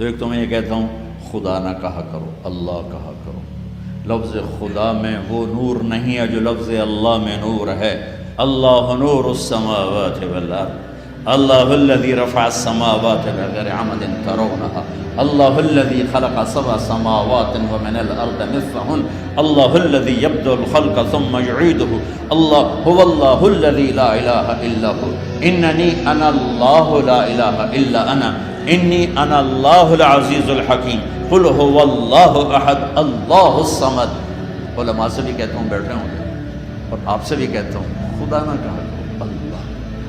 تو ایک تو میں یہ کہتا ہوں خدا نہ کہا کرو، اللہ کہا کرو۔ لفظ خدا میں وہ نور نہیں ہے جو لفظ اللہ میں نور ہے۔ اللہ نور السماوات والارض، اللہ الذی رفع السماوات بغیر عمد ترونها، اللہ الذی خلق سبع سماوات ومن الارض مثلهن، اللہ الذی یبدأ الخلق ثم یعیده، اللہ هو اللہ الذی لا الہ الا هو، اننی انا اللہ لا الہ الا انا، انی انا اللہ العزیز الحکیم، قل هو اللہ احد اللہ الصمد۔ علماء سے بھی کہتا ہوں بیٹھے ہوں اور آپ سے بھی کہتا ہوں خدا نہ کہا کرو، اللہ۔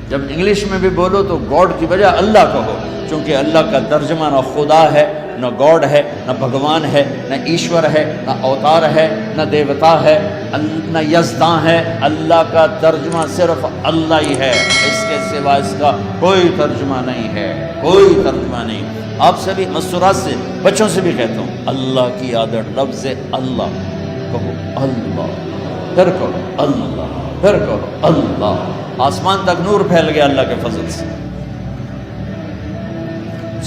جب انگلش میں بھی بولو تو گاڈ کی بجائے اللہ کہو، چونکہ اللہ کا ترجمہ نہ خدا ہے، نہ گاڈ ہے، نہ بھگوان ہے، نہ ایشور ہے، نہ اوتار ہے، نہ دیوتا ہے، نہ یزداں ہے۔ اللہ کا ترجمہ صرف اللہ ہی ہے، اس کے سوا اس کا کوئی ترجمہ نہیں ہے، کوئی ترجمہ نہیں۔ آپ سے بھی مستورات سے بچوں سے بھی کہتا ہوں اللہ کی عادت، لفظ اللہ کہو، اللہ پھر کہو اللہ پھر کہو اللہ، آسمان تک نور پھیل گیا اللہ کے فضل سے۔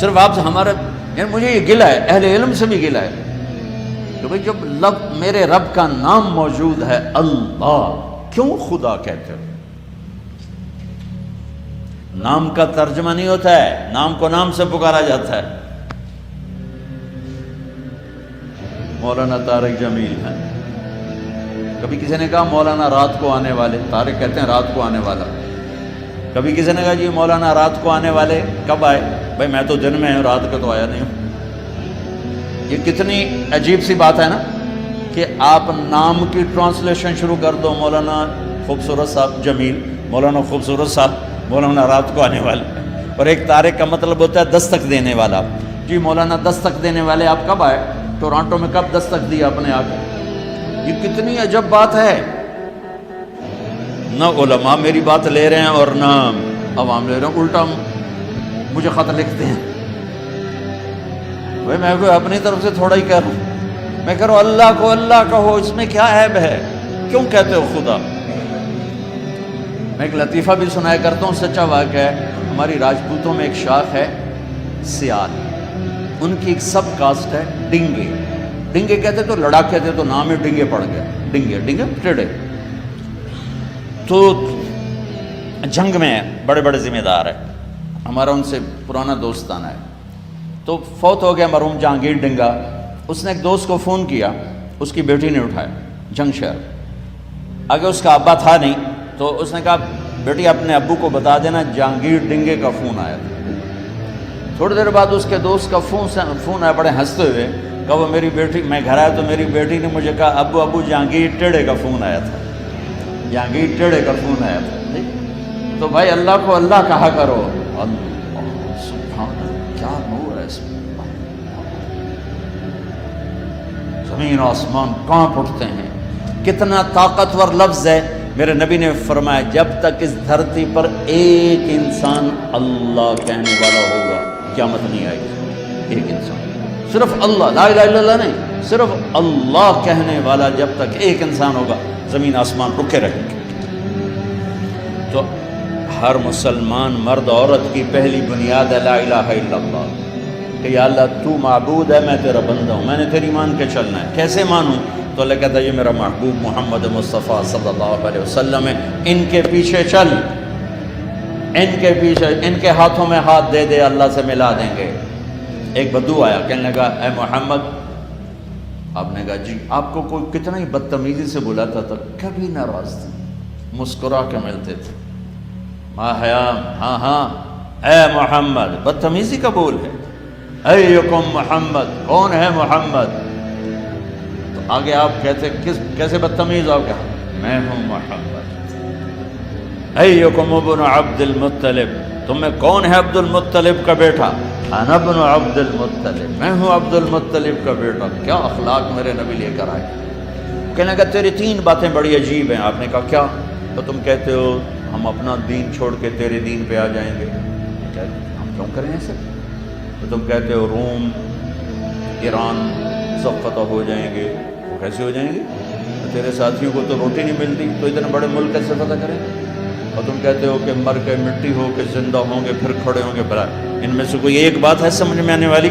صرف آپ سے ہمارے، یعنی مجھے یہ گلہ ہے، اہل علم سے بھی گلہ ہے کہ بھئی جب میرے رب کا نام موجود ہے اللہ، کیوں خدا کہتے ہو؟ نام کا ترجمہ نہیں ہوتا ہے، نام کو نام سے پکارا جاتا ہے۔ مولانا طارق جمیل ہیں، کبھی کسی نے کہا مولانا رات کو آنے والے، طارق کہتے ہیں رات کو آنے والا۔ کبھی کسی نے کہا جی مولانا رات کو آنے والے کب آئے؟ بھائی میں تو دن میں ہوں، رات کو تو آیا نہیں ہوں۔ یہ کتنی عجیب سی بات ہے نا کہ آپ نام کی ٹرانسلیشن شروع کر دو، مولانا خوبصورت صاحب جمیل، مولانا خوبصورت صاحب، مولانا رات کو آنے والے، اور ایک طارق کا مطلب ہوتا ہے دستک دینے والا۔ جی مولانا دستک دینے والے آپ کب آئے؟ ٹورانٹو میں کب دستک دی آپ نے آ کے؟ یہ کتنی عجب بات ہے۔ نہ علماء میری بات لے رہے ہیں اور نہ عوام لے رہے ہیں، الٹا مجھے خط لکھتے ہیں۔ بھائی میں کوئی اپنی طرف سے تھوڑا ہی کہہ رہا ہوں، میں کہہ رہا ہوں اللہ کو اللہ کہو، اس میں کیا عیب ہے؟ کیوں کہتے ہو خدا؟ میں ایک لطیفہ بھی سنایا کرتا ہوں، سچا واقعہ ہے۔ ہماری راجپوتوں میں ایک شاخ ہے سیال، ان کی ایک سب کاسٹ ہے ڈنگے۔ ڈنگے کہتے تو لڑاک کہتے تو نام ہی ڈنگے پڑ گیا، ڈنگے ڈنگے ٹیڑے۔ تو جنگ میں بڑے بڑے ذمہ دار ہے، ہمارا ان سے پرانا دوستانہ ہے۔ تو فوت ہو گیا مرحوم جہانگیر ڈنگا، اس نے ایک دوست کو فون کیا، اس کی بیٹی نے اٹھایا، جنگ شہر۔ آگے اس کا ابا تھا نہیں، تو اس نے کہا بیٹی اپنے ابو کو بتا دینا جہانگیر ڈنگے کا فون آیا تھا۔ تھوڑی دیر بعد اس کے دوست کا فون آیا، بڑے ہنستے ہوئے، کہا وہ میری بیٹی، میں گھر آیا تو میری بیٹی نے مجھے کہا ابو جہانگیر ٹیڑے کا فون آیا تھا، جہانگیر ٹیڑے کا فون آیا تھا۔ تو بھائی اللہ کو اللہ کہا کرو، اللہ سبحان اللہ، کیا نور ہے اس میں، زمین آسمان کانپ اٹھتے ہیں، کتنا طاقتور لفظ ہے۔ میرے نبی نے فرمایا جب تک اس دھرتی پر ایک انسان اللہ کہنے والا ہوگا قیامت نہیں آئے گی۔ ایک انسان، صرف اللہ، لا الہ الا اللہ نہیں، صرف اللہ کہنے والا جب تک ایک انسان ہوگا زمین آسمان رکے رہیں گے۔ تو ہر مسلمان مرد عورت کی پہلی بنیاد ہے لا الہ الا اللہ، کہ یا اللہ تو معبود ہے، میں تیرا بندہ ہوں، میں نے تیری مان کے چلنا ہے۔ کیسے مانوں؟ تو اللہ کہتا ہے یہ میرا محبوب محمد مصطفیٰ صلی اللہ علیہ وسلم ہے، ان کے پیچھے چل، ان کے پیچھے، ان کے ہاتھوں میں ہاتھ دے دے، اللہ سے ملا دیں گے۔ ایک بدو آیا، کہنے لگا اے محمد، آپ نے کہا جی، آپ کو کوئی کتنا ہی بدتمیزی سے بلاتا تھا، کبھی ناراض تھے، مسکرا کے ملتے تھے، ما حیام، ہاں ہاں اے محمد، بدتمیزی کا بول ہے، ایکم محمد، کون ہے محمد؟ تو آگے آپ کہتے کیسے بدتمیز ہو گیا، میں ہوں محمد۔ ایکم ابن عبد المطلب، تم میں کون ہے عبد المطلب کا بیٹا؟ انا ابن عبد المطلب، میں ہوں عبد المطلب کا بیٹا۔ کیا اخلاق میرے نبی لے کر آئے۔ کہنے لگا تیری تین باتیں بڑی عجیب ہیں۔ آپ نے کہا کیا؟ تو تم کہتے ہو ہم اپنا دین چھوڑ کے تیرے دین پہ آ جائیں گے۔ ہم کیوں کریں ایسے؟ تو تم کہتے ہو روم، ایران سب فتح ہو جائیں گے۔ وہ کیسے ہو جائیں گے؟ تیرے ساتھیوں کو تو روٹی نہیں ملتی، تو اتنے بڑے ملک کیسے فتح کریں؟ اور تم کہتے ہو کہ مر کے مٹی ہو کے زندہ ہوں گے پھر کھڑے ہوں گے۔ بھلا ان میں سے کوئی ایک بات ہے سمجھ میں آنے والی؟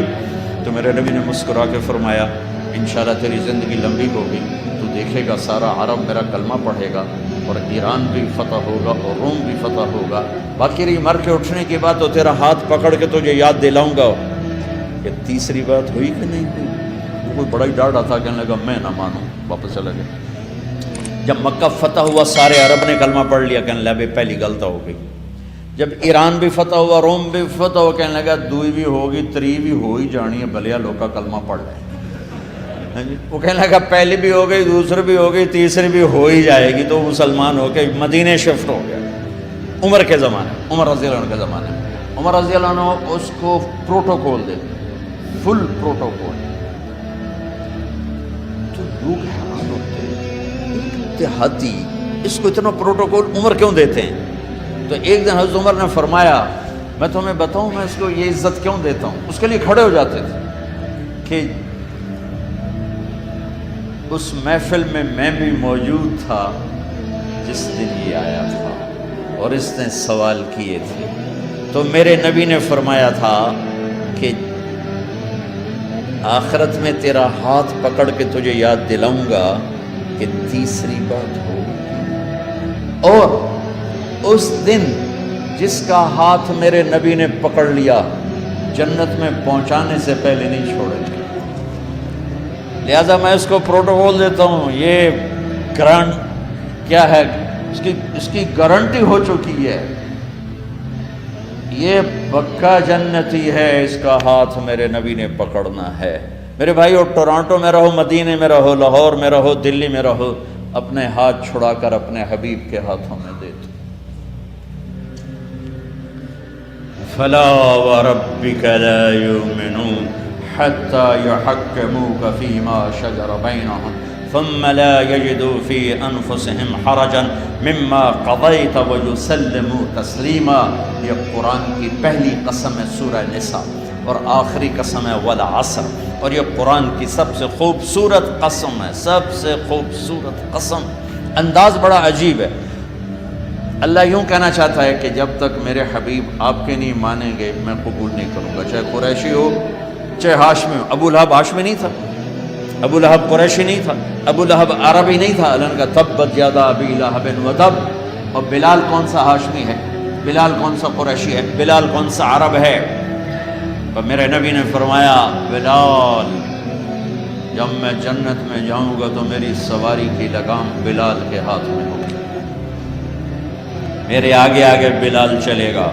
تو میرے نبی نے مسکرا کے فرمایا انشاءاللہ تیری زندگی لمبی ہوگی، تو دیکھے گا سارا عرب میرا کلمہ پڑھے گا اور ایران بھی فتح ہوگا اور روم بھی فتح ہوگا، باقی رہی مر کے اٹھنے کی بات تو تیرا ہاتھ پکڑ کے تجھے یاد دلاؤں گا۔ کہ تیسری بات ہوئی کہ نہیں ہوئی؟ وہ کوئی بڑا ہی ڈاڑا تھا، کہنے لگا میں نہ مانوں، واپس چلا گیا۔ جب مکہ فتح ہوا سارے عرب نے کلمہ پڑھ لیا، کہنے لگا بے پہلی غلط ہو گئی۔ جب ایران بھی فتح ہوا، روم بھی فتح ہوا، کہنے لگا دوئی بھی ہوگی، تری بھی ہو ہی جانی ہے، بھلیا لوگ کا کلمہ پڑھ لیں۔ وہ کہنے لگا پہلی بھی ہو گئی، دوسری بھی ہو گئی، تیسری بھی ہو ہی جائے گی، تو مسلمان ہو کے مدینے شفٹ ہو گیا۔ عمر کے زمانے، عمر رضی اللہ عنہ کے زمانے میں، عمر رضی اللہ عنہ اس کو پروٹوکول دیتے، فل پروٹوکول۔ تو لوگ حیران ہوتے ہیں اتحادی اس کو اتنا پروٹوکول عمر کیوں دیتے ہیں؟ تو ایک دن حضرت عمر نے فرمایا میں تمہیں بتاؤں میں اس کو یہ عزت کیوں دیتا ہوں؟ اس کے لیے کھڑے ہو جاتے تھے کہ اس محفل میں بھی موجود تھا جس دن یہ آیا تھا اور اس نے سوال کیے تھے، تو میرے نبی نے فرمایا تھا کہ آخرت میں تیرا ہاتھ پکڑ کے تجھے یاد دلاؤں گا کہ تیسری بات ہوگی، اور اس دن جس کا ہاتھ میرے نبی نے پکڑ لیا جنت میں پہنچانے سے پہلے نہیں چھوڑے گا۔ لہذا میں اس کو پروٹوکول دیتا ہوں، یہ گرانٹ کیا ہے، اس کی گارنٹی ہو چکی ہے، یہ پکا جنتی ہے، اس کا ہاتھ میرے نبی نے پکڑنا ہے۔ میرے بھائی، اور ٹورانٹو میں رہو، مدینے میں رہو، لاہور میں رہو، دلی میں رہو، اپنے ہاتھ چھڑا کر اپنے حبیب کے ہاتھوں میں دے دو۔ فلا وربك لا يؤمنون حتى يحكموك فيما شجر بينهم ثم لا يجدوا في انفسهم حرجا مما قضيت ويسلموا تسليما۔ یہ قرآن کی پہلی قسم ہے سورہ نساء، اور آخری قسم ہے والعصر، اور یہ قرآن کی سب سے خوبصورت قسم ہے، سب سے خوبصورت قسم۔ انداز بڑا عجیب ہے۔ اللہ یوں کہنا چاہتا ہے کہ جب تک میرے حبیب آپ کے نہیں مانیں گے میں قبول نہیں کروں گا، چاہے قریشی ہو چاہے ہاشمی ہو۔ ابو لہب ہاشمی نہیں تھا، ابو لہب قریشی نہیں تھا، ابو لہب عربی نہیں تھا، اللہ کا تبت یدا ابی لہب وتب۔ اور بلال کون سا ہاشمی ہے، بلال کون سا قریشی ہے، بلال کون سا عرب ہے؟ پر میرے نبی نے فرمایا بلال جب میں جنت میں جاؤں گا تو میری سواری کی لگام بلال کے ہاتھ میں ہوگی، میرے آگے آگے بلال چلے گا۔